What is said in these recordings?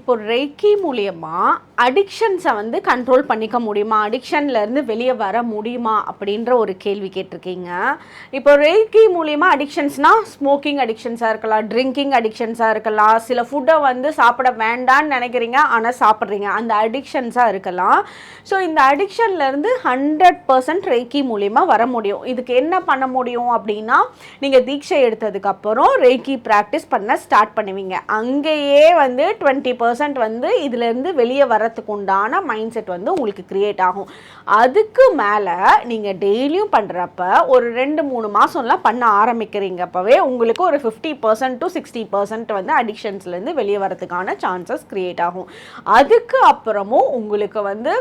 இப்போ ரெய்கி மூலியமா அடிக்ஷன்ஸை வந்து கண்ட்ரோல் பண்ணிக்க முடியுமா, அடிக்ஷன்லேருந்து வெளியே வர முடியுமா அப்படின்ற ஒரு கேள்வி கேட்டிருக்கீங்க. இப்போ ரெய்கி மூலியமா அடிக்ஷன்ஸ்னால் ஸ்மோக்கிங் அடிக்ஷன்ஸாக இருக்கலாம், ட்ரிங்கிங் அடிக்ஷன்ஸாக இருக்கலாம், சில ஃபுட்டை வந்து சாப்பிட வேண்டான்னு நினைக்கிறீங்க ஆனால் சாப்பிட்றீங்க, அந்த அடிக்ஷன்ஸாக இருக்கலாம். ஸோ இந்த அடிக்ஷன்லேருந்து 100% ரெய்கி மூலியமா வர முடியும். இதுக்கு என்ன பண்ண முடியும் அப்படின்னா, நீங்கள் தீட்சை எடுத்ததுக்கப்புறம் ரெய்கி ப்ராக்டிஸ் பண்ண ஸ்டார்ட் பண்ணுவீங்க. அங்கேயே வந்து 20% வந்து இதுலேருந்து வெளியே வரத்துக்கு உண்டான மைண்ட் செட் வந்து உங்களுக்கு கிரியேட் ஆகும். அதுக்கு மேலே நீங்கள் டெய்லியும் பண்ணுறப்ப ஒரு 2-3 மாதம்லாம் பண்ண ஆரம்பிக்கிறீங்கப்பவே உங்களுக்கு ஒரு 50% to 60% வந்து அடிக்ஷன்ஸ்லேருந்து வெளியே வரதுக்கான சான்சஸ் கிரியேட் ஆகும். அதுக்கு அப்புறமும் உங்களுக்கு வந்து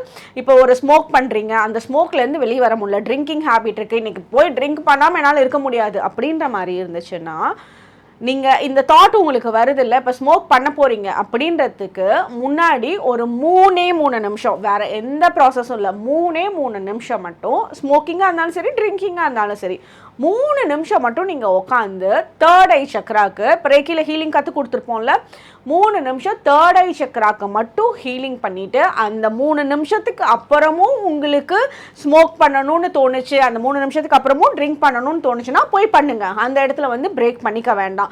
இப்போ ஒரு ஸ்மோக் பண்ணுறீங்க, அந்த ஸ்மோக்லேருந்து வெளியே வர முடியல, ட்ரிங்கிங் ஹேபிட் இருக்குது, இன்றைக்கி போய் ட்ரிங்க் பண்ணாமல் என்னால் இருக்க முடியாது அப்படின்ற மாதிரி இருந்துச்சுன்னா, நீங்கள் இந்த தாட் உங்களுக்கு வருது இல்லை, இப்போ ஸ்மோக் பண்ண போகிறீங்க அப்படின்றதுக்கு முன்னாடி ஒரு 3 நிமிஷம், வேறு எந்த ப்ராசஸும் இல்லை, 3 நிமிஷம் மட்டும் ஸ்மோக்கிங்காக இருந்தாலும் சரி, ட்ரிங்கிங்காக இருந்தாலும் சரி, 3 நிமிஷம் மட்டும் நீங்கள் உட்காந்து தேர்ட் ஐ சக்ராக்கு, இப்போ ரெய்கியில் ஹீலிங் கற்றுக் கொடுத்துருப்போம்ல, 3 நிமிஷம் தேர்ட் ஐ சக்ராக்கு மட்டும் ஹீலிங் பண்ணிவிட்டு, அந்த 3 நிமிஷத்துக்கு அப்புறமும் உங்களுக்கு ஸ்மோக் பண்ணணும்னு தோணுச்சு, அந்த 3 நிமிஷத்துக்கு அப்புறமும் ட்ரிங்க் பண்ணணும்னு தோணுச்சுன்னா போய் பண்ணுங்கள், அந்த இடத்துல வந்து பிரேக் பண்ணிக்க வேண்டாம்.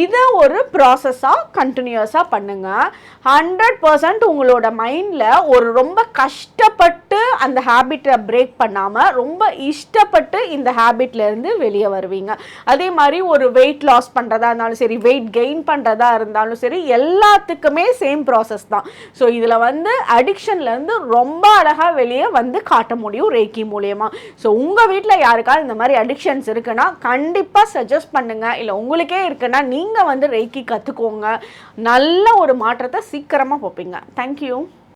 இதை ஒரு ப்ராசஸாக கண்டினியூஸாக பண்ணுங்கள். 100% உங்களோட மைண்டில் ஒரு ரொம்ப கஷ்டப்பட்டு அந்த ஹேபிட்டை பிரேக் பண்ணாமல் ரொம்ப இஷ்டப்பட்டு இந்த ஹேபிட்லேருந்து வெளியே வருவீங்க. அதே மாதிரி ஒரு வெயிட் லாஸ் பண்ணுறதா இருந்தாலும் சரி, வெயிட் கெயின் பண்ணுறதா இருந்தாலும் சரி, எல்லாத்துக்குமே சேம் ப்ராசஸ் தான். ஸோ இதில் வந்து அடிக்ஷன்லேருந்து ரொம்ப அழகாக வெளியே வந்து காட்ட முடியும் ரெய்கி மூலயமா. ஸோ உங்கள் வீட்டில் யாருக்காவது இந்த மாதிரி அடிக்ஷன்ஸ் இருக்குன்னா கண்டிப்பாக சஜஸ்ட் பண்ணுங்கள். இல்லை உங்களுக்கே இருக்குன்னா நீங்கள் வந்து ரெய்கி கற்றுக்கோங்க. நல்ல ஒரு மாற்றத்தை சீக்கிரமாக பார்ப்பீங்க. தேங்க்யூ.